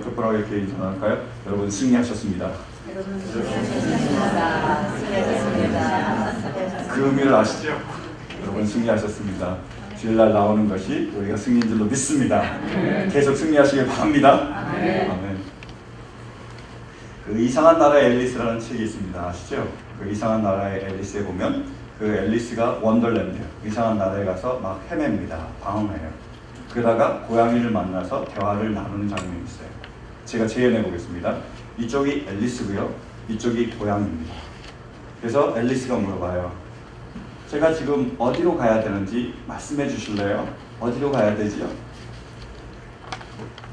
똑바로 이렇게 인사할까요? 여러분 승리하셨습니다. 여러분 승리하셨습니다. 승리하셨습니다. 그 의미를 아시죠? 여러분 승리하셨습니다. 주일날 나오는 것이 우리가 승리인 줄로 믿습니다. 계속 승리하시길 바랍니다. 아멘. 그 이상한 나라의 앨리스라는 책이 있습니다. 아시죠? 그 이상한 나라의 앨리스에 보면 그 앨리스가 원더랜드, 이상한 나라에 가서 막 헤맵니다. 방황해요. 그러다가 고양이를 만나서 대화를 나누는 장면이 있어요. 제가 재현해 보겠습니다. 이쪽이 앨리스고요. 이쪽이 고양이입니다. 그래서 앨리스가 물어봐요. 제가 지금 어디로 가야 되는지 말씀해 주실래요? 어디로 가야 되지요?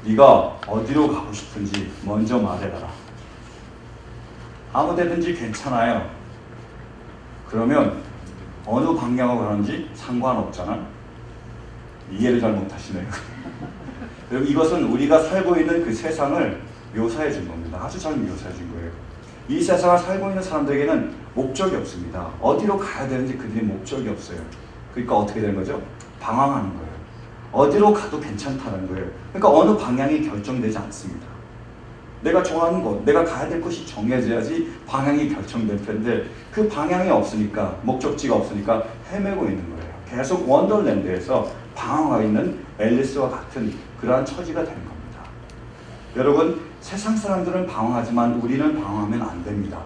네가 어디로 가고 싶은지 먼저 말해라. 아무 데든지 괜찮아요. 그러면 어느 방향으로 가는지 상관없잖아. 이해를 잘 못하시네요. 그럼 이것은 우리가 살고 있는 그 세상을 묘사해 준 겁니다. 아주 잘 묘사해 준 거예요. 이 세상을 살고 있는 사람들에게는 목적이 없습니다. 어디로 가야 되는지 그들이 목적이 없어요. 그러니까 어떻게 되는 거죠? 방황하는 거예요. 어디로 가도 괜찮다는 거예요. 그러니까 어느 방향이 결정되지 않습니다. 내가 좋아하는 곳, 내가 가야 될 곳이 정해져야지 방향이 결정될 텐데 그 방향이 없으니까, 목적지가 없으니까 헤매고 있는 거예요. 계속 원더랜드에서 방황하고 있는 앨리스와 같은 그러한 처지가 되는 겁니다. 여러분, 세상 사람들은 방황하지만 우리는 방황하면 안 됩니다.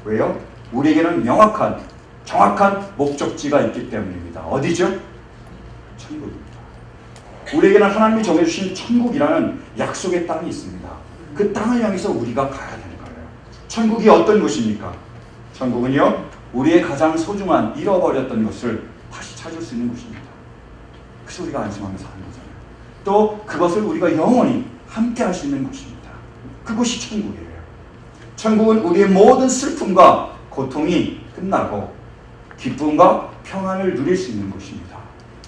왜요? 우리에게는 명확한, 정확한 목적지가 있기 때문입니다. 어디죠? 천국입니다. 우리에게는 하나님이 정해주신 천국이라는 약속의 땅이 있습니다. 그 땅을 향해서 우리가 가야 되는 거예요. 천국이 어떤 곳입니까? 천국은요, 우리의 가장 소중한 잃어버렸던 것을 다시 찾을 수 있는 곳입니다. 그래서 우리가 안심하며 사는 거잖아요. 또 그것을 우리가 영원히 함께 할 수 있는 곳입니다. 그곳이 천국이에요. 천국은 우리의 모든 슬픔과 고통이 끝나고 기쁨과 평안을 누릴 수 있는 곳입니다.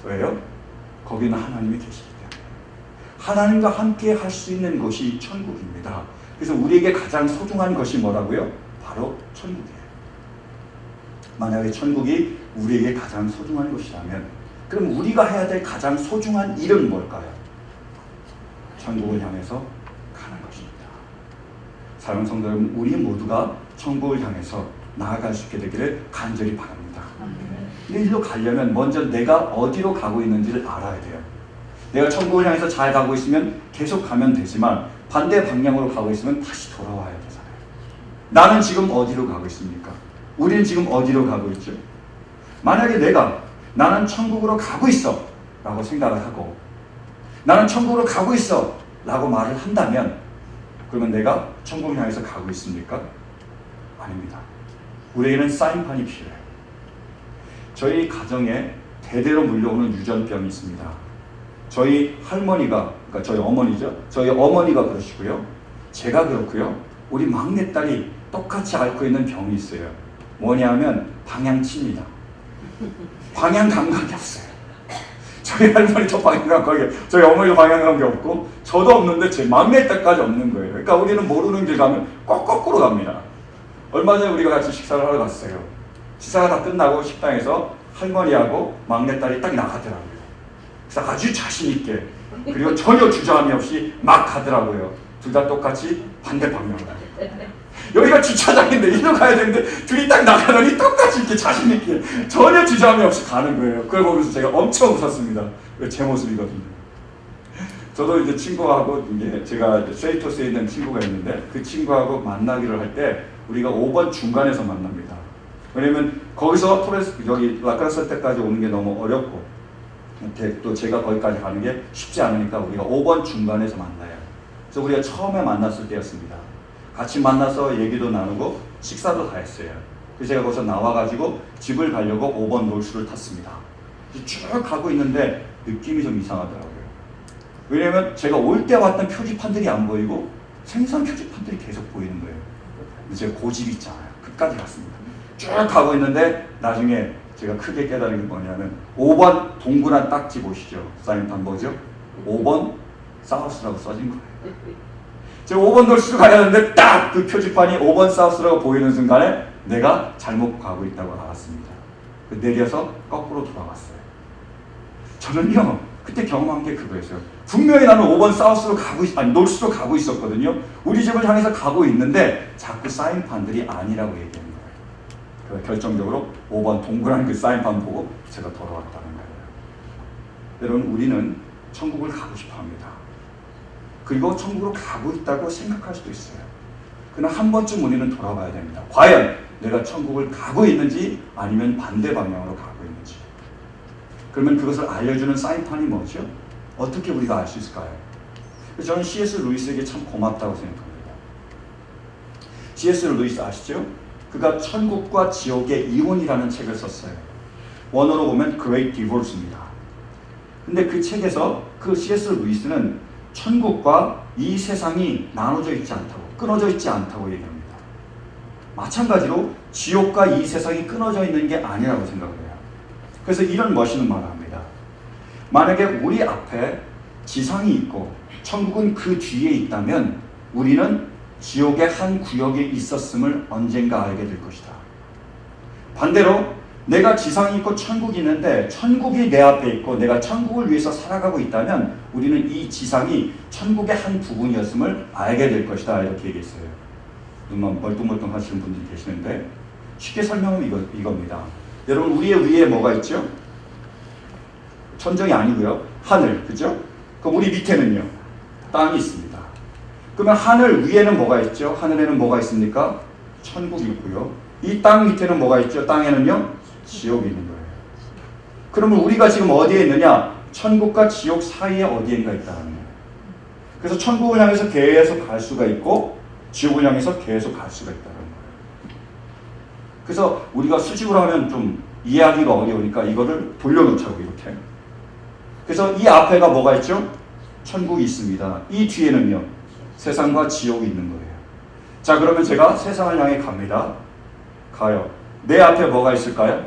왜요? 거기는 하나님이 계시기 때문에. 하나님과 함께 할 수 있는 곳이 천국입니다. 그래서 우리에게 가장 소중한 것이 뭐라고요? 바로 천국이에요. 만약에 천국이 우리에게 가장 소중한 것이라면 그럼 우리가 해야 될 가장 소중한 일은 뭘까요? 천국을 향해서 가는 것입니다. 사랑하는 성도 여러분, 우리 모두가 천국을 향해서 나아갈 수 있게 되기를 간절히 바랍니다. 이 일로 가려면 먼저 내가 어디로 가고 있는지를 알아야 돼요. 내가 천국을 향해서 잘 가고 있으면 계속 가면 되지만 반대 방향으로 가고 있으면 다시 돌아와야 되잖아요. 나는 지금 어디로 가고 있습니까? 우리는 지금 어디로 가고 있죠? 만약에 나는 천국으로 가고 있어 라고 생각을 하고 나는 천국으로 가고 있어 라고 말을 한다면 그러면 내가 천국을 향해서 가고 있습니까? 아닙니다. 우리에게는 사인판이 필요해요. 저희 가정에 대대로 물려오는 유전병이 있습니다. 저희 할머니가, 그러니까 저희 어머니죠. 저희 어머니가 그러시고요. 제가 그렇고요. 우리 막내딸이 똑같이 앓고 있는 병이 있어요. 뭐냐면 방향치입니다. 방향 감각이 없어요. 저희 할머니도 방향 감각이, 저희 어머니도 방향 감각이 없고 저도 없는데 제 막내딸까지 없는 거예요. 그러니까 우리는 모르는 길 가면 꼭 거꾸로 갑니다. 얼마 전에 우리가 같이 식사를 하러 갔어요. 식사가 다 끝나고 식당에서 할머니하고 막내딸이 딱 나가더라고요. 그래서 아주 자신 있게 그리고 전혀 주저함이 없이 막 가더라고요. 둘 다 똑같이 반대 방향으로 가요. 여기가 주차장인데 이리로 가야 되는데 둘이 딱 나가더니 똑같이 이렇게 자신 있게 전혀 주저함이 없이 가는 거예요. 그걸 보면서 제가 엄청 웃었습니다. 제 모습이거든요. 저도 이제 친구하고 이제 제가 세이토스에 있는 친구가 있는데 그 친구하고 만나기를 할 때 우리가 5번 중간에서 만납니다. 왜냐면 거기서 여기 라크라스 때까지 오는 게 너무 어렵고 또 제가 거기까지 가는 게 쉽지 않으니까 우리가 5번 중간에서 만나요. 그래서 우리가 처음에 만났을 때였습니다. 같이 만나서 얘기도 나누고 식사도 다 했어요. 그래서 제가 거기서 나와가지고 집을 가려고 5번 놀수를 탔습니다. 쭉 가고 있는데 느낌이 좀 이상하더라고요. 왜냐면 제가 올 때 왔던 표지판들이 안 보이고 생선 표지판들이 계속 보이는 거예요. 근데 제가 고집 있잖아요. 끝까지 갔습니다. 쭉 가고 있는데 나중에 제가 크게 깨달은 게 뭐냐면 5번 동그란 딱지 보시죠. 사인판 뭐죠? 5번 사우스라고 써진 거예요. 제가 5번 놀수로 가야 하는데 딱 그 표지판이 5번 사우스라고 보이는 순간에 내가 잘못 가고 있다고 알았습니다. 내려서 거꾸로 돌아갔어요. 저는요 그때 경험한 게 그거였어요. 분명히 나는 5번 사우스로 노스로 가고 있었거든요. 우리 집을 향해서 가고 있는데 자꾸 사인판들이 아니라고 얘기하는 거예요. 그래서 결정적으로 5번 동그란 그 사인판 보고 제가 돌아왔다는 거예요. 여러분, 우리는 천국을 가고 싶어 합니다. 그리고 천국으로 가고 있다고 생각할 수도 있어요. 그러나 한 번쯤 우리는 돌아봐야 됩니다. 과연 내가 천국을 가고 있는지 아니면 반대 방향으로 가고 있는지. 그러면 그것을 알려주는 사인판이 뭐죠? 어떻게 우리가 알 수 있을까요? 저는 C.S. 루이스에게 참 고맙다고 생각합니다. C.S. 루이스 아시죠? 그가 천국과 지옥의 이혼이라는 책을 썼어요. 원어로 보면 Great Divorce입니다. 근데 그 책에서 그 C.S. 루이스는 천국과 이 세상이 나눠져 있지 않다고, 끊어져 있지 않다고 얘기합니다. 마찬가지로 지옥과 이 세상이 끊어져 있는 게 아니라고 생각을 해요. 그래서 이런 멋있는 말을 합니다. 만약에 우리 앞에 지상이 있고 천국은 그 뒤에 있다면 우리는 지옥의 한 구역에 있었음을 언젠가 알게 될 것이다. 반대로 내가 지상이 있고 천국이 있는데 천국이 내 앞에 있고 내가 천국을 위해서 살아가고 있다면 우리는 이 지상이 천국의 한 부분이었음을 알게 될 것이다. 이렇게 얘기했어요. 눈만 멀뚱멀뚱 하시는 분들이 계시는데 쉽게 설명하면 이겁니다. 여러분, 우리의 위에 뭐가 있죠? 천정이 아니고요. 하늘, 그죠? 그럼 우리 밑에는요? 땅이 있습니다. 그러면 하늘 위에는 뭐가 있죠? 하늘에는 뭐가 있습니까? 천국이 있고요. 이 땅 밑에는 뭐가 있죠? 땅에는요? 지옥이 있는 거예요. 그러면 우리가 지금 어디에 있느냐? 천국과 지옥 사이에 어디엔가 있다는 거예요. 그래서 천국을 향해서 계속 갈 수가 있고 지옥을 향해서 계속 갈 수가 있다는 거예요. 그래서 우리가 수직으로 하면 좀 이해하기가 어려우니까 이거를 돌려놓자고 이렇게. 그래서 이 앞에가 뭐가 있죠? 천국이 있습니다. 이 뒤에는요, 세상과 지옥이 있는 거예요. 자, 그러면 제가 세상을 향해 갑니다. 가요. 내 앞에 뭐가 있을까요?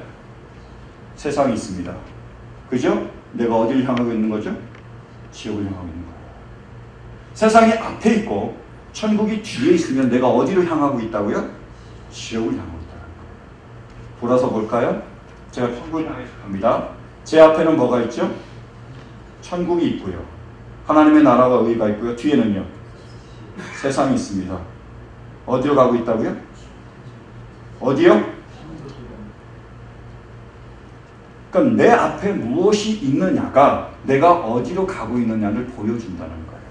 세상이 있습니다. 그죠? 내가 어디를 향하고 있는 거죠? 지옥을 향하고 있는 거예요. 세상이 앞에 있고 천국이 뒤에 있으면 내가 어디로 향하고 있다고요? 지옥을 향하고 있다는 거예요. 돌아서 볼까요? 제가 천국을 향해서 갑니다. 제 앞에는 뭐가 있죠? 천국이 있고요. 하나님의 나라와 의가 있고요. 뒤에는요, 세상이 있습니다. 어디로 가고 있다고요? 어디요? 그러니까 내 앞에 무엇이 있느냐가 내가 어디로 가고 있느냐를 보여준다는 거예요.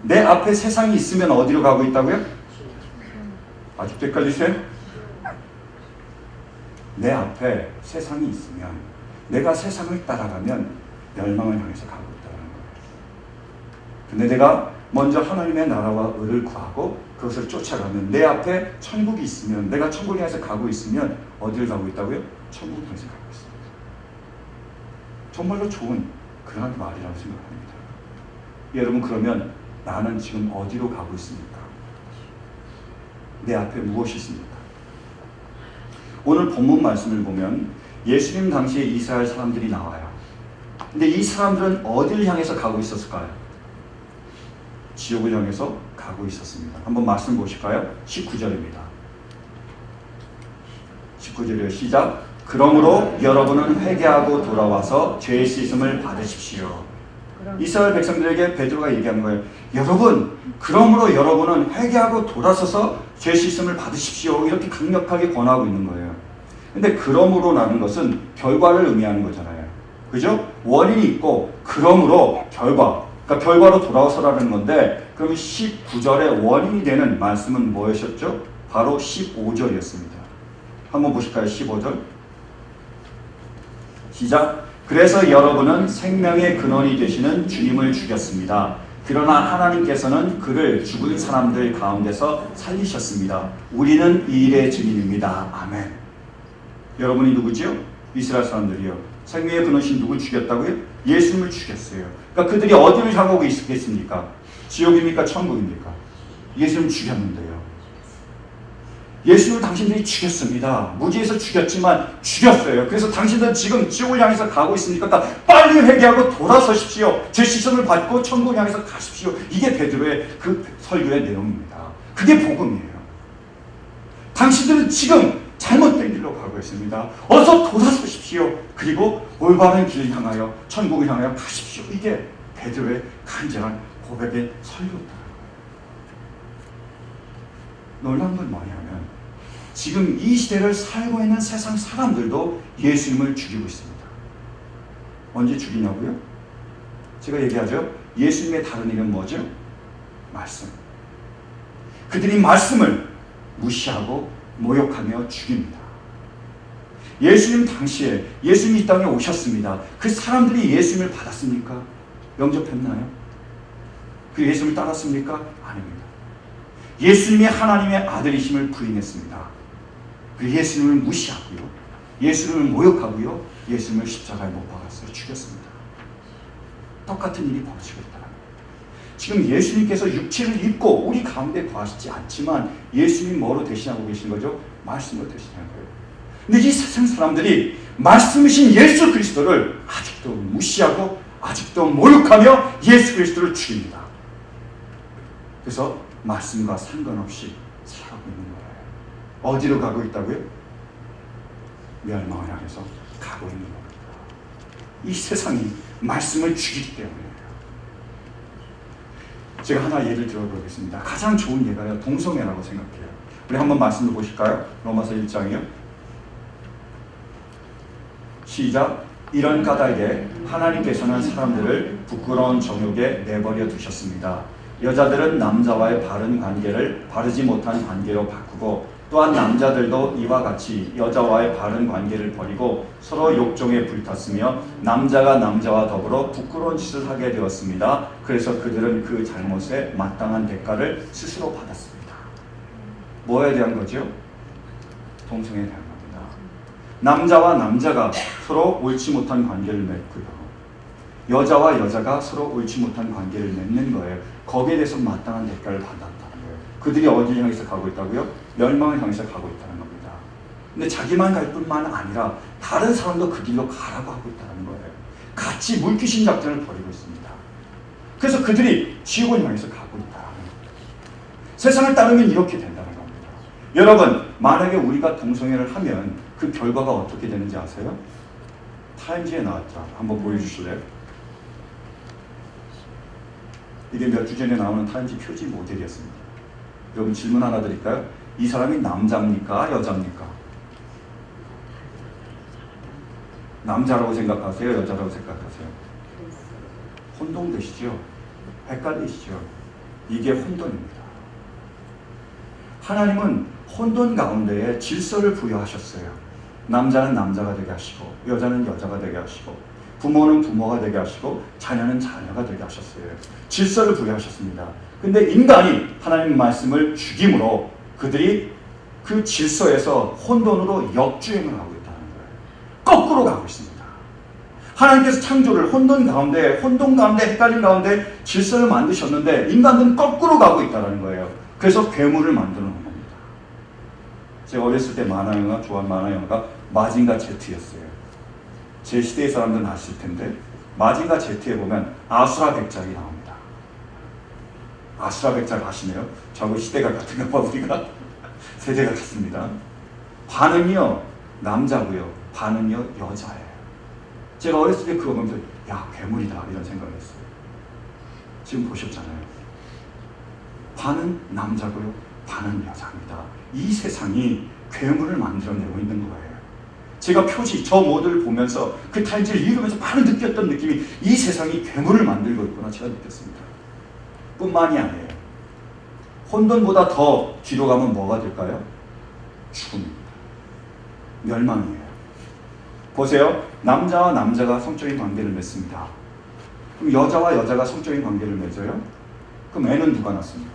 내 앞에 세상이 있으면 어디로 가고 있다고요? 아직도 헷갈리세요? 내 앞에 세상이 있으면 내가 세상을 따라가면 멸망을 향해서 가고 있다는 거예요. 근데 내가 먼저 하나님의 나라와 의를 구하고 그것을 쫓아가면 내 앞에 천국이 있으면 내가 천국을 향해서 가고 있으면 어디를 가고 있다고요? 천국을 향해서 가고 있습니다. 정말로 좋은 그런 말이라고 생각합니다. 여러분, 그러면 나는 지금 어디로 가고 있습니까? 내 앞에 무엇이 있습니까? 오늘 본문 말씀을 보면 예수님 당시에 이스라엘 사람들이 나와요. 근데 이 사람들은 어디를 향해서 가고 있었을까요? 지옥을 향해서 가고 있었습니다. 한번 말씀 보실까요? 19절입니다. 19절이요. 시작. 그러므로 여러분은 회개하고 돌아와서 죄의 씻음을 받으십시오. 이스라엘 백성들에게 베드로가 얘기하는 거예요. 여러분, 그러므로 여러분은 회개하고 돌아서서 죄 씻음을 받으십시오. 이렇게 강력하게 권하고 있는 거예요. 근데 그러므로라는 것은 결과를 의미하는 거잖아요. 그죠? 원인이 있고 그러므로 결과. 그러니까 결과로 돌아서라는 건데, 그럼 19절의 원인이 되는 말씀은 뭐였었죠? 바로 15절이었습니다. 한번 보실까요? 15절. 시작. 그래서 여러분은 생명의 근원이 되시는 주님을 죽였습니다. 그러나 하나님께서는 그를 죽은 사람들 가운데서 살리셨습니다. 우리는 이 일의 증인입니다. 아멘. 여러분이 누구지요? 이스라엘 사람들이요. 생명의 근원이신 누굴 죽였다고요? 예수님을 죽였어요. 그러니까 그들이 어디를 향하고 있겠습니까? 지옥입니까? 천국입니까? 예수님을 죽였는데요. 예수님을 당신들이 죽였습니다. 무지에서 죽였지만 죽였어요. 그래서 당신들은 지금 지옥을 향해서 가고 있으니까 빨리 회개하고 돌아서십시오. 제 시선을 받고 천국을 향해서 가십시오. 이게 베드로의 그 설교의 내용입니다. 그게 복음이에요. 당신들은 지금 잘못된 길로 가고 있습니다. 어서 돌아서십시오. 그리고 올바른 길을 향하여 천국을 향하여 가십시오. 이게 베드로의 간절한 고백에 설교했다. 놀라운 건 뭐냐면 지금 이 시대를 살고 있는 세상 사람들도 예수님을 죽이고 있습니다. 언제 죽이냐고요? 제가 얘기하죠. 예수님의 다른 이름 뭐죠? 말씀. 그들이 말씀을 무시하고 모욕하며 죽입니다. 예수님 당시에 예수님이 이 땅에 오셨습니다. 그 사람들이 예수님을 받았습니까? 영접했나요? 그 예수님을 따랐습니까? 아닙니다. 예수님이 하나님의 아들이심을 부인했습니다. 그 예수님을 무시하고요. 예수님을 모욕하고요. 예수님을 십자가에 못 박았어요. 죽였습니다. 똑같은 일이 벌어지고 있다. 지금 예수님께서 육체를 입고 우리 가운데 거하시지 않지만 예수님이 뭐로 대신하고 계신 거죠? 말씀으로 대신하는 거예요. 근데 이 세상 사람들이 말씀이신 예수 그리스도를 아직도 무시하고 아직도 모욕하며 예수 그리스도를 죽입니다. 그래서 말씀과 상관없이 살아가고 있는 거예요. 어디로 가고 있다고요? 멸망을 향해서 가고 있는 겁니다. 이 세상이 말씀을 죽이기 때문이에요. 제가 하나 예를 들어보겠습니다. 가장 좋은 예가요, 동성애라고 생각해요. 우리 한번 말씀을 보실까요? 로마서 1장이요. 시작. 이런 까닭에 하나님께서는 사람들을 부끄러운 정욕에 내버려 두셨습니다. 여자들은 남자와의 바른 관계를 바르지 못한 관계로 바꾸고 또한 남자들도 이와 같이 여자와의 바른 관계를 버리고 서로 욕정에 불탔으며 남자가 남자와 더불어 부끄러운 짓을 하게 되었습니다. 그래서 그들은 그 잘못에 마땅한 대가를 스스로 받았습니다. 뭐에 대한 거죠? 동성애에 대한 겁니다. 남자와 남자가 서로 옳지 못한 관계를 맺고요. 여자와 여자가 서로 옳지 못한 관계를 맺는 거예요. 거기에 대해서 마땅한 대가를 받았다는 거예요. 그들이 어디를 향해서 가고 있다고요? 멸망을 향해서 가고 있다는 겁니다. 근데 자기만 갈 뿐만 아니라 다른 사람도 그 길로 가라고 하고 있다는 거예요. 같이 물귀신 작전을 벌이고 있습니다. 그래서 그들이 지옥을 향해서 가고 있다는 겁니다. 세상을 따르면 이렇게 된다는 겁니다. 여러분, 만약에 우리가 동성애를 하면 그 결과가 어떻게 되는지 아세요? 타임지에 나왔죠. 한번 보여주실래요? 이게 몇 주 전에 나오는 타임지 표지 모델이었습니다. 여러분 질문 하나 드릴까요? 이 사람이 남자입니까? 여자입니까? 남자라고 생각하세요? 여자라고 생각하세요? 혼동되시죠? 헷갈리시죠? 이게 혼돈입니다. 하나님은 혼돈 가운데에 질서를 부여하셨어요. 남자는 남자가 되게 하시고 여자는 여자가 되게 하시고 부모는 부모가 되게 하시고 자녀는 자녀가 되게 하셨어요. 질서를 부여하셨습니다. 근데 인간이 하나님 말씀을 죽임으로 그들이 그 질서에서 혼돈으로 역주행을 하고 있다는 거예요. 거꾸로 가고 있습니다. 하나님께서 창조를 혼돈 가운데 헷갈림 가운데 질서를 만드셨는데 인간은 거꾸로 가고 있다는 거예요. 그래서 괴물을 만드는 겁니다. 제가 어렸을 때 만화영화, 좋아하는 만화영화가 마징가 Z였어요. 제 시대의 사람들은 아실 텐데 마징가 Z에 보면 아수라 백작이 나옵니다. 아수라 백작 아시네요? 저하고 시대가 같은가 봐. 우리가 세대가 같습니다. 반은요 남자고요, 반은요 여자예요. 제가 어렸을 때 그거 보면서 야 괴물이다 이런 생각을 했어요. 지금 보셨잖아요. 반은 남자고요, 반은 여자입니다. 이 세상이 괴물을 만들어내고 있는 거예요. 제가 표지, 저 모드를 보면서 그 타임지를 읽으면서 바로 느꼈던 느낌이 이 세상이 괴물을 만들고 있구나 제가 느꼈습니다. 뿐만이 아니에요. 혼돈보다 더 뒤로 가면 뭐가 될까요? 죽음입니다. 멸망이에요. 보세요. 남자와 남자가 성적인 관계를 맺습니다. 그럼 여자와 여자가 성적인 관계를 맺어요? 그럼 애는 누가 낳습니까?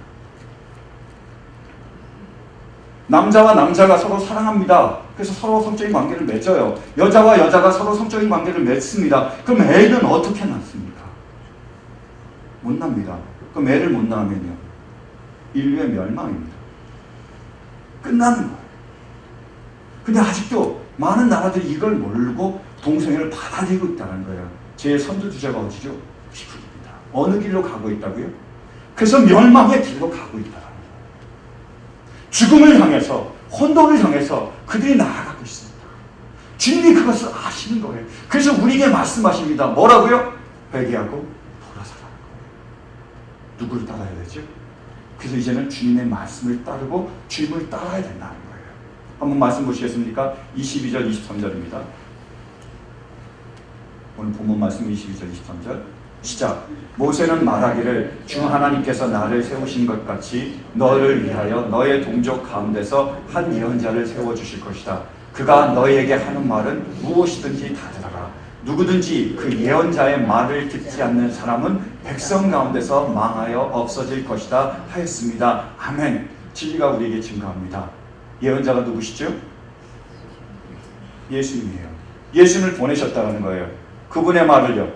남자와 남자가 서로 사랑합니다. 그래서 서로 성적인 관계를 맺어요. 여자와 여자가 서로 성적인 관계를 맺습니다. 그럼 애는 어떻게 낳습니까? 못 납니다. 그럼 애를 못 낳으면요, 인류의 멸망입니다. 끝나는 거예요. 근데 아직도 많은 나라들이 이걸 모르고 동성애를 받아들이고 있다는 거예요. 제 선두주자가 어디죠? 미국입니다. 어느 길로 가고 있다고요? 그래서 멸망의 길로 가고 있다는 거예요. 죽음을 향해서, 혼돈을 향해서 그들이 나아가고 있습니다. 주님이 그것을 아시는 거예요. 그래서 우리에게 말씀하십니다. 뭐라고요? 회개하고 돌아서라. 누구를 따라야 되죠? 그래서 이제는 주님의 말씀을 따르고 주님을 따라야 된다는 거예요. 한번 말씀 보시겠습니까? 22절 23절입니다. 오늘 본문 말씀 22절 23절 시작. 모세는 말하기를 주 하나님께서 나를 세우신 것 같이 너를 위하여 너의 동족 가운데서 한 예언자를 세워주실 것이다. 그가 너에게 하는 말은 무엇이든지 다 들어라. 누구든지 그 예언자의 말을 듣지 않는 사람은 백성 가운데서 망하여 없어질 것이다 하였습니다. 아멘. 진리가 우리에게 증거합니다. 예언자가 누구시죠? 예수님이에요. 예수님을 보내셨다는 거예요. 그분의 말을요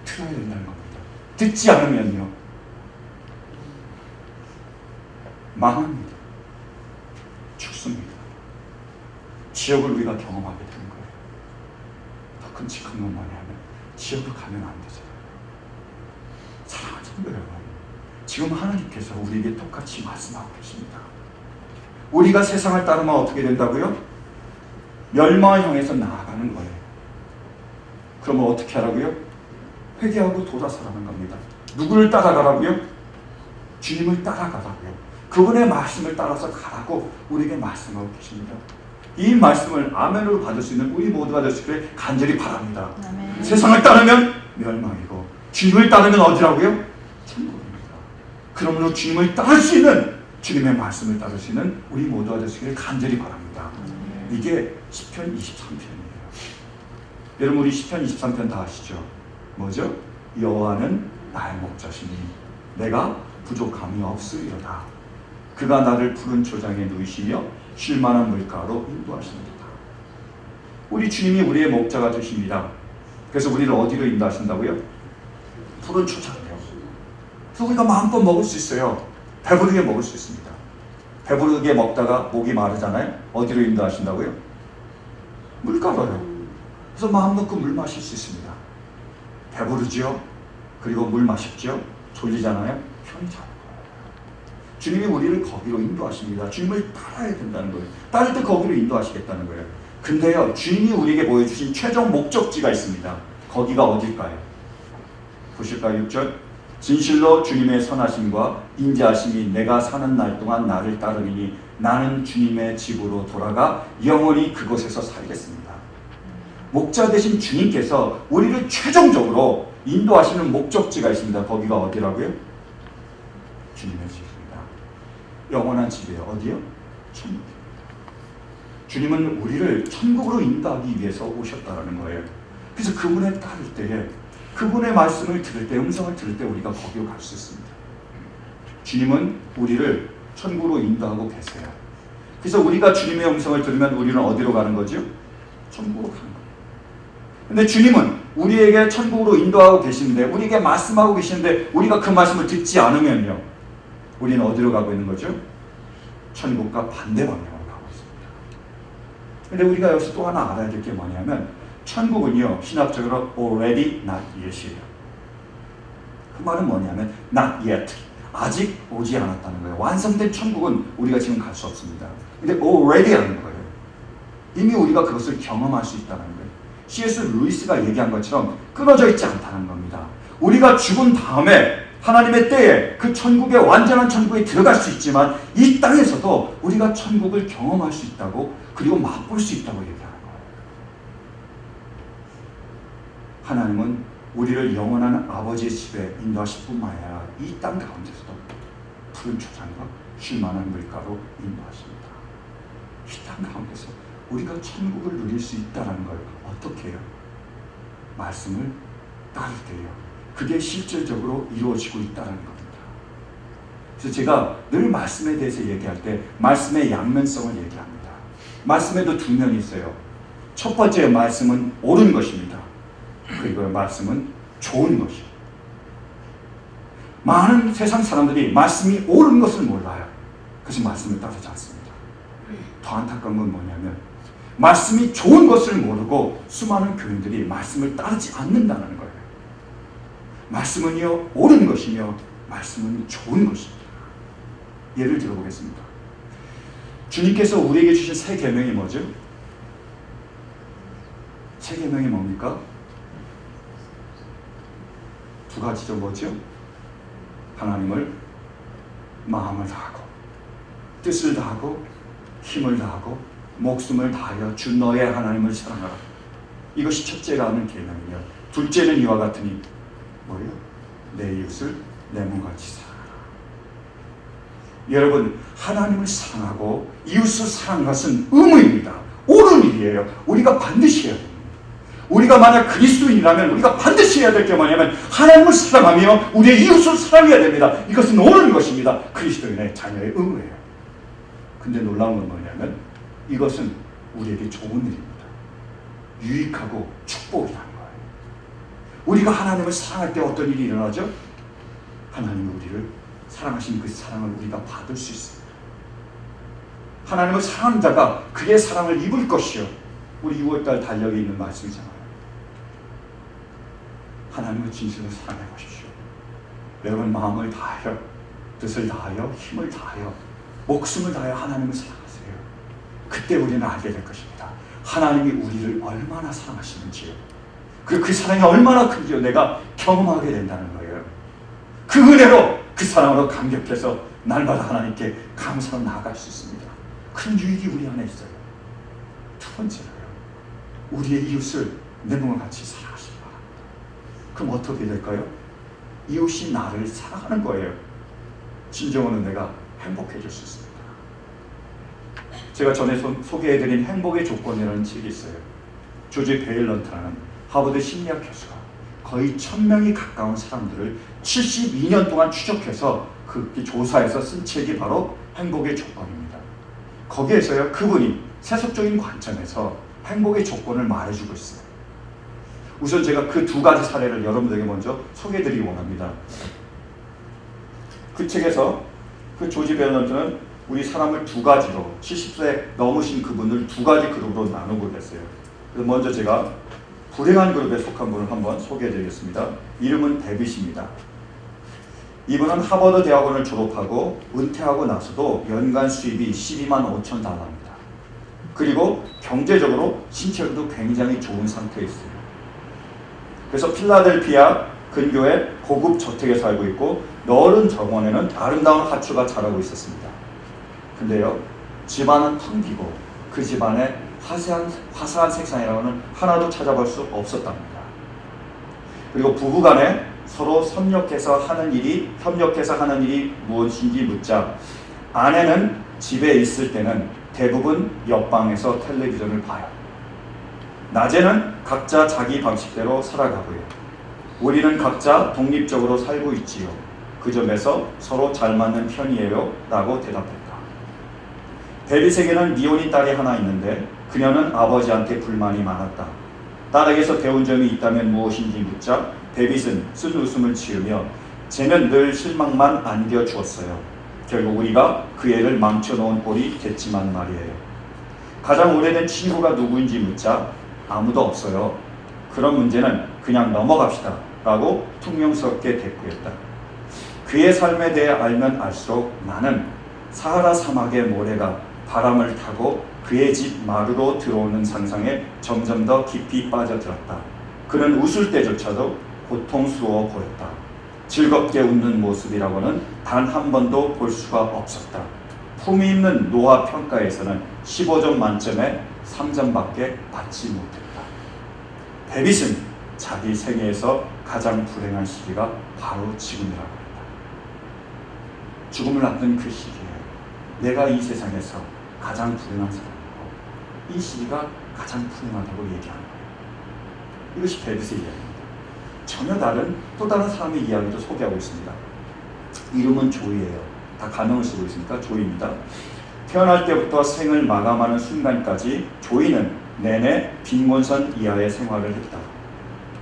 들어야 된다는 겁니다. 듣지 않으면요 망합니다. 죽습니다. 지옥을 우리가 경험하게 되는 거예요. 더 끔찍한 건 뭐냐면 지옥을 가면 안 되잖아요. 사랑하는 성도 여러분, 지금 하나님께서 우리에게 똑같이 말씀하고 계십니다. 우리가 세상을 따르면 어떻게 된다고요? 멸망을 향해서 나아가는 거예요. 그러면 어떻게 하라고요? 회개하고 돌아서라는 겁니다. 누구를 따라가라고요? 주님을 따라가라고요. 그분의 말씀을 따라서 가라고 우리에게 말씀하고 계십니다. 이 말씀을 아멘으로 받을 수 있는 우리 모두가 될 수 있기를 간절히 바랍니다. 아멘. 세상을 따르면 멸망이고 주님을 따르면 어디라고요? 천국입니다. 그러므로 주님을 따를 수 있는, 주님의 말씀을 따를 수 있는 우리 모두가 될 수 있기를 간절히 바랍니다. 이게 시편 23편이에요. 여러분 우리 시편 23편 다 아시죠? 뭐죠? 여호와는 나의 목자시니 내가 부족함이 없으리로다. 그가 나를 푸른 초장에 누이시며 쉴만한 물가로 인도하십니다. 우리 주님이 우리의 목자가 되십니다. 그래서 우리를 어디로 인도하신다고요? 푸른 초장이요. 그래서 우리가 마음껏 먹을 수 있어요. 배부르게 먹을 수 있습니다. 배부르게 먹다가 목이 마르잖아요. 어디로 인도하신다고요? 물가로요. 그래서 마음 놓고 물 마실 수 있습니다. 배부르죠? 그리고 물 마십죠? 졸리잖아요? 편히 자는 거예요. 주님이 우리를 거기로 인도하십니다. 주님을 따라야 된다는 거예요. 따를 때 거기로 인도하시겠다는 거예요. 근데요, 주님이 우리에게 보여주신 최종 목적지가 있습니다. 거기가 어딜까요? 보실까요? 6절. 진실로 주님의 선하심과 인자하심이 내가 사는 날 동안 나를 따르니 나는 주님의 집으로 돌아가 영원히 그곳에서 살겠습니다. 목자 되신 주님께서 우리를 최종적으로 인도하시는 목적지가 있습니다. 거기가 어디라고요? 주님의 집입니다. 영원한 집이에요. 어디요? 천국이요. 주님은 우리를 천국으로 인도하기 위해서 오셨다는 거예요. 그래서 그분에 따를 때에, 그분의 말씀을 들을 때, 음성을 들을 때 우리가 거기로 갈 수 있습니다. 주님은 우리를 천국으로 인도하고 계세요. 그래서 우리가 주님의 음성을 들으면 우리는 어디로 가는 거죠? 천국으로 가는 거예요. 근데 주님은 우리에게 천국으로 인도하고 계시는데, 우리에게 말씀하고 계시는데 우리가 그 말씀을 듣지 않으면요, 우리는 어디로 가고 있는 거죠? 천국과 반대 방향으로 가고 있습니다. 근데 우리가 여기서 또 하나 알아야 될 게 뭐냐면, 천국은요 신학적으로 already not yet이에요. 그 말은 뭐냐면 not yet, 아직 오지 않았다는 거예요. 완성된 천국은 우리가 지금 갈 수 없습니다. 근데 already라는 거예요. 이미 우리가 그것을 경험할 수 있다는 거예요. C.S. 루이스가 얘기한 것처럼 끊어져 있지 않다는 겁니다. 우리가 죽은 다음에 하나님의 때에 그 천국에, 완전한 천국에 들어갈 수 있지만 이 땅에서도 우리가 천국을 경험할 수 있다고, 그리고 맛볼 수 있다고 얘기하는 거예요. 하나님은 우리를 영원한 아버지의 집에 인도하실 뿐만 아니라 이 땅 가운데서도 푸른 초장과 쉴만한 물가로 인도하십니다. 이 땅 가운데서 우리가 천국을 누릴 수 있다는 걸 어떻게 해요? 말씀을 따를 때요. 그게 실질적으로 이루어지고 있다는 겁니다. 그래서 제가 늘 말씀에 대해서 얘기할 때 말씀의 양면성을 얘기합니다. 말씀에도 두 면이 있어요. 첫 번째 말씀은 옳은 것입니다. 그리고 말씀은 좋은 것이에요. 많은 세상 사람들이 말씀이 옳은 것을 몰라요. 그래서 말씀을 따르지 않습니다. 더 안타까운 건 뭐냐면, 말씀이 좋은 것을 모르고 수많은 교인들이 말씀을 따르지 않는다는 거예요. 말씀은요 옳은 것이며 말씀은 좋은 것입니다. 예를 들어보겠습니다. 주님께서 우리에게 주신 새 계명이 뭐죠? 새 계명이 뭡니까? 두 가지죠. 뭐죠? 하나님을 마음을 다하고 뜻을 다하고 힘을 다하고 목숨을 다하여 주 너의 하나님을 사랑하라. 이것이 첫째가 하는 계명이며 둘째는 이와 같으니 뭐예요? 내 이웃을 내 몸같이 사랑하라. 여러분, 하나님을 사랑하고 이웃을 사랑하는 것은 의무입니다. 옳은 일이에요. 우리가 반드시 해야 됩니다. 우리가 만약 그리스도인이라면 우리가 반드시 해야 될 게 뭐냐면 하나님을 사랑하며 우리의 이웃을 사랑해야 됩니다. 이것은 옳은 것입니다. 그리스도인의 자녀의 의무예요. 근데 놀라운 건 뭐냐면 이것은 우리에게 좋은 일입니다. 유익하고 축복이라는 거예요. 우리가 하나님을 사랑할 때 어떤 일이 일어나죠? 하나님이 우리를 사랑하신 그 사랑을 우리가 받을 수 있습니다. 하나님을 사랑하는 자가 그의 사랑을 입을 것이요. 우리 6월달 달력에 있는 말씀이잖아요. 하나님을 진실로 사랑해 보십시오. 여러분, 마음을 다하여 뜻을 다하여 힘을 다하여 목숨을 다하여 하나님을 사랑하세요. 그때 우리는 알게 될 것입니다. 하나님이 우리를 얼마나 사랑하시는지요. 그리고 그 사랑이 얼마나 큰지요. 내가 경험하게 된다는 거예요. 그 은혜로 그 사랑으로 감격해서 날마다 하나님께 감사로 나아갈 수 있습니다. 큰 유익이 우리 안에 있어요. 두 번째로요, 우리의 이웃을 내 몸과 같이 사랑하시기 바랍니다. 그럼 어떻게 될까요? 이웃이 나를 사랑하는 거예요. 진정으로 내가 행복해질 수 있습니다. 제가 전에 소개해드린 행복의 조건이라는 책이 있어요. 조지 베일런트라는 하버드 심리학 교수가 거의 1000명이 가까운 사람들을 72년 동안 추적해서 그 조사해서 쓴 책이 바로 행복의 조건입니다. 거기에서요, 그분이 세속적인 관점에서 행복의 조건을 말해주고 있어요. 우선 제가 그 두 가지 사례를 여러분들에게 먼저 소개해드리기 원합니다. 그 책에서 그 조지 베일런트는 우리 사람을 두 가지로 70세 넘으신 그분을 두 가지 그룹으로 나누고 그랬어요. 그래서 먼저 제가 불행한 그룹에 속한 분을 한번 소개해드리겠습니다. 이름은 데빗입니다. 이분은 하버드 대학원을 졸업하고 은퇴하고 나서도 연간 수입이 12만 5천 달러입니다. 그리고 경제적으로 신체로도 굉장히 좋은 상태에 있어요. 그래서 필라델피아 근교의 고급 저택에 살고 있고 넓은 정원에는 아름다운 하초가 자라고 있었습니다. 근데요, 집안은 텅 비고 그 집안에 화사한 색상이라고는 하나도 찾아볼 수 없었답니다. 그리고 부부간에 서로 협력해서 하는 일이 무엇인지 묻자 아내는 집에 있을 때는 대부분 옆방에서 텔레비전을 봐요. 낮에는 각자 자기 방식대로 살아가고요. 우리는 각자 독립적으로 살고 있지요. 그 점에서 서로 잘 맞는 편이에요 라고 대답했다. 데빗에게는 미혼인 딸이 하나 있는데 그녀는 아버지한테 불만이 많았다. 딸에게서 배운 점이 있다면 무엇인지 묻자 데빗은 쓴 웃음을 지으며 쟤는 늘 실망만 안겨주었어요. 결국 우리가 그 애를 망쳐놓은 꼴이 됐지만 말이에요. 가장 오래된 친구가 누구인지 묻자 아무도 없어요. 그런 문제는 그냥 넘어갑시다 라고 퉁명스럽게 대꾸했다. 그의 삶에 대해 알면 알수록 나는 사하라 사막의 모래가 바람을 타고 그의 집 마루로 들어오는 상상에 점점 더 깊이 빠져들었다. 그는 웃을 때조차도 고통스러워 보였다. 즐겁게 웃는 모습이라고는 단 한 번도 볼 수가 없었다. 품위 있는 노화 평가에서는 15점 만점에 3점밖에 받지 못했다. 데빗은 자기 생애에서 가장 불행한 시기가 바로 지금이라고 했다. 죽음을 앞둔 그 시기에 내가 이 세상에서 가장 불행한 사람이고 이 시기가 가장 불행하다고 얘기하는 거예요. 이것이 데빗의 이야기입니다. 전혀 다른 또 다른 사람의 이야기도 소개하고 있습니다. 이름은 조이예요. 다 가명을 쓰고 있으니까 조이입니다. 태어날 때부터 생을 마감하는 순간까지 조이는 내내 빈곤선 이하의 생활을 했다.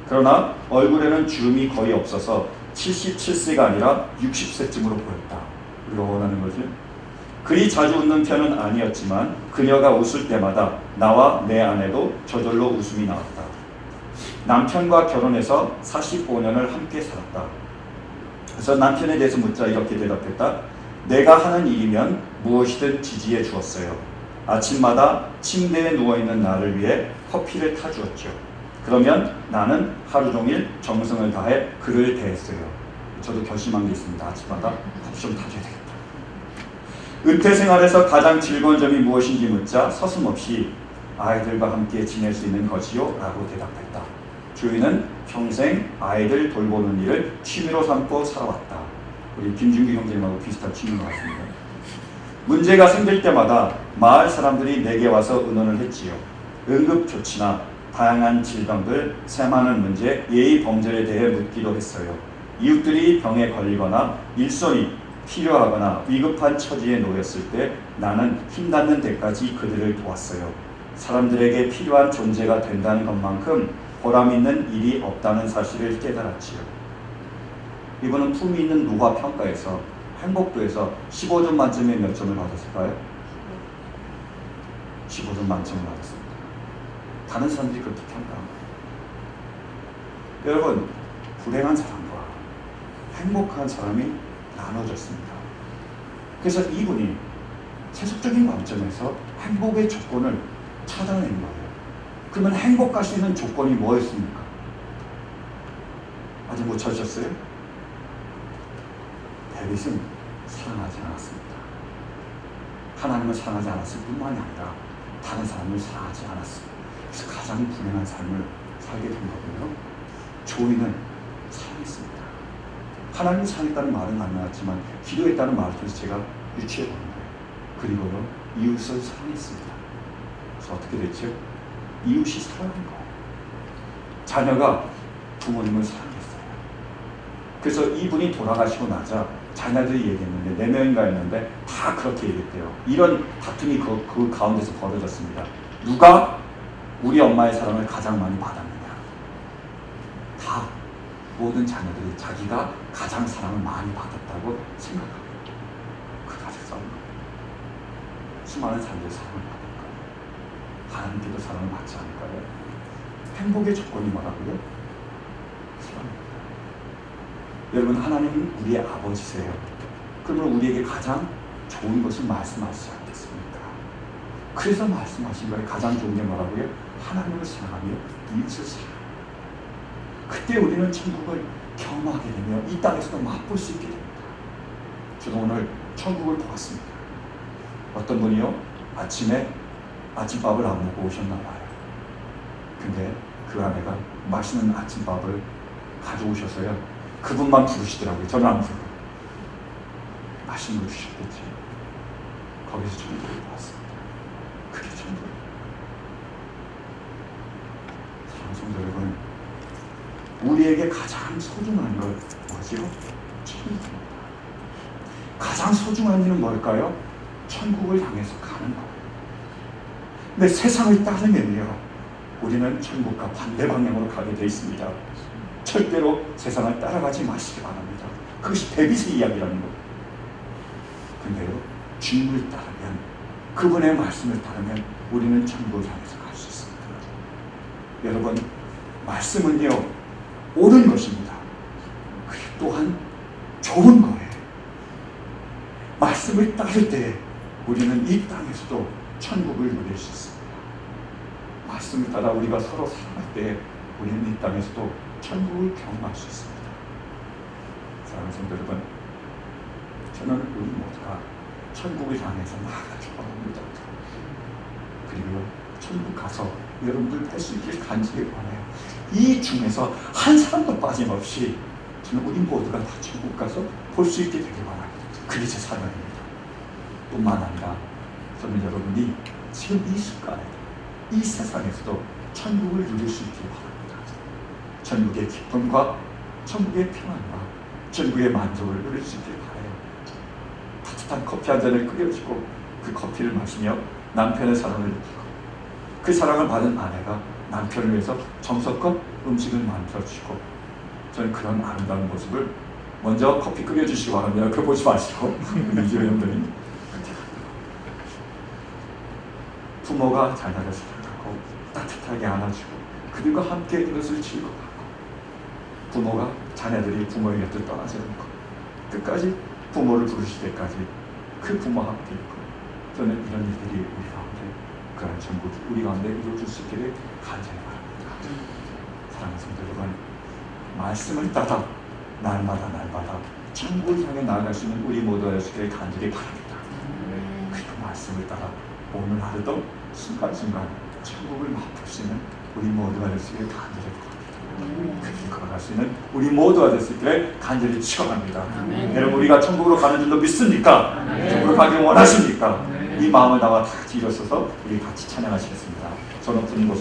그러나 얼굴에는 주름이 거의 없어서 77세가 아니라 60세쯤으로 보였다. 우리가 원하는 거지. 그리 자주 웃는 편은 아니었지만 그녀가 웃을 때마다 나와 내 아내도 저절로 웃음이 나왔다. 남편과 결혼해서 45년을 함께 살았다. 그래서 남편에 대해서 묻자 이렇게 대답했다. 내가 하는 일이면 무엇이든 지지해 주었어요. 아침마다 침대에 누워있는 나를 위해 커피를 타주었죠. 그러면 나는 하루 종일 정성을 다해 그를 대했어요. 저도 결심한 게 있습니다. 아침마다 커피 좀 타줘야 되겠다. 은퇴 생활에서 가장 즐거운 점이 무엇인지 묻자 서슴없이 아이들과 함께 지낼 수 있는 것이요 라고 대답했다. 주인은 평생 아이들 돌보는 일을 취미로 삼고 살아왔다. 우리 김준규 형제님하고 비슷한 취미인 것 같습니다. 문제가 생길 때마다 마을 사람들이 내게 와서 의논을 했지요. 응급조치나 다양한 질병들, 새많은 문제, 예의 범절에 대해 묻기도 했어요. 이웃들이 병에 걸리거나 일손이 필요하거나 위급한 처지에 놓였을 때 나는 힘닿는 데까지 그들을 도왔어요. 사람들에게 필요한 존재가 된다는 것만큼 보람 있는 일이 없다는 사실을 깨달았지요. 이분은 품위 있는 노화 평가에서 행복도에서 15점 만점에 몇 점을 받았을까요? 15점 만점을 받았습니다. 다른 사람들이 그렇게 평가합니다. 여러분, 불행한 사람과 행복한 사람이 나눠졌습니다. 그래서 이분이 세속적인 관점에서 행복의 조건을 찾아낸 거예요. 그러면 행복할 수 있는 조건이 뭐였습니까? 아직 못 찾으셨어요? 다윗은 사랑하지 않았습니다. 하나님을 사랑하지 않았을 뿐만이 아니라 다른 사람을 사랑하지 않았습니다. 그래서 가장 불행한 삶을 살게 된 거고요. 조이는 사랑했습니다. 하나님을 사랑했다는 말은 안 나왔지만 기도했다는 말을 통해서 제가 유추해 보는 거예요. 그리고요, 이웃을 사랑했습니다. 그래서 어떻게 됐죠? 이웃이 사랑한 거예요. 자녀가 부모님을 사랑했어요. 그래서 이분이 돌아가시고 나자 자녀들이 얘기했는데 4명인가 했는데 다 그렇게 얘기했대요. 이런 다툼이 그 가운데서 벌어졌습니다. 누가 우리 엄마의 사랑을 가장 많이 받았느냐. 다 모든 자녀들이 자기가 가장 사랑을 많이 받았다고 생각합니다. 그 가장 싸운 거예요. 수많은 사람들이 사랑을 받을까요? 하나님께도 사랑을 받지 않을까요? 행복의 조건이 뭐라고요? 사랑입니다. 여러분, 하나님은 우리의 아버지세요. 그러면 우리에게 가장 좋은 것을 말씀하시지 않겠습니까? 그래서 말씀하신 거예요. 가장 좋은 게 뭐라고요? 하나님을 사랑하며 이웃을 사랑하며. 그때 우리는 천국을 경험하게 되며 이 땅에서도 맛볼 수 있게 됩니다. 저도 오늘 천국을 보았습니다. 어떤 분이요? 아침에 아침밥을 안 먹고 오셨나 봐요. 근데 그 아내가 맛있는 아침밥을 가져오셔서요. 그분만 부르시더라고요. 저는 안 부르고. 맛있는 걸 주셨겠지. 거기서 천국을 보았습니다. 그게 천국이에요. 사랑하는 성도 여러분, 우리에게 가장 소중한 것 뭐죠? 천국입니다. 가장 소중한 일은 뭘까요? 천국을 향해서 가는 거예요. 근데 세상을 따르면요, 우리는 천국과 반대 방향으로 가게 되어 있습니다. 절대로 세상을 따라가지 마시기 바랍니다. 그것이 데빗의 이야기라는 거예요. 근데요, 주님을 따르면, 그분의 말씀을 따르면 우리는 천국을 향해서 갈 수 있습니다. 여러분, 말씀은요, 옳은 것입니다. 그리고 또한 좋은 거예요. 말씀을 따를 때 우리는 이 땅에서도 천국을 누릴 수 있습니다. 말씀을 따라 우리가 서로 사랑할 때 우리는 이 땅에서도 천국을 경험할 수 있습니다. 사랑하는 성도 여러분, 저는 우리 모두가 천국을 향해서 나아가기 원합니다. 그리고 천국 가서 여러분들 뵐 수 있길 간절히 원해요. 이 중에서 한 사람도 빠짐없이 저는 우리 모두가 다 천국 가서 볼 수 있게 되길 바랍니다. 그게 제 사랑입니다. 뿐만 아니라 저는 여러분이 지금 이 순간에 이 세상에서도 천국을 누릴 수 있길 바랍니다. 천국의 기쁨과 천국의 평안과 천국의 만족을 누릴 수 있길 바라요. 따뜻한 커피 한 잔을 끓여주고 그 커피를 마시며 남편의 사랑을 느끼고 그 사랑을 받은 아내가 남편을 위해서 정성껏 음식을 만들어주시고, 저는 그런 아름다운 모습을 먼저 커피 끓여주시기 바랍니다. 그거 보지 마시고 이지호 형들이 부모가 자녀를 사랑하고 따뜻하게 안아주고 그들과 함께 이것을 즐거워하고, 부모가 자녀들이 부모의 곁을 떠나지 않고 끝까지 부모를 부르실 때까지 그 부모와 함께 있고, 저는 이런 일들이 우리 가운데, 그런 천국이 우리 가운데 이루어질 수 있기를 간절히 바랍니다. 사랑하는 성도 여러분, 말씀을 따라 날마다 천국을 향해 나아갈 수 있는 우리 모두가 될 수 있기를 간절히 바랍니다. 그 말씀을 따라 오늘 하루도 순간순간 천국을 맛볼 수 있는 우리 모두가 될 수 있기를 간절히 바랍니다. 그 길 걸어갈 수 있는 우리 모두가 될 수 있기를 간절히 축원합니다. 여러분, 우리가 천국으로 가는 줄로 믿습니까? 천국으로 가기를 원하십니까? 이 마음을 나와 다 같이 일어서서 우리 같이 찬양하시겠습니다. 저는 부는 곳을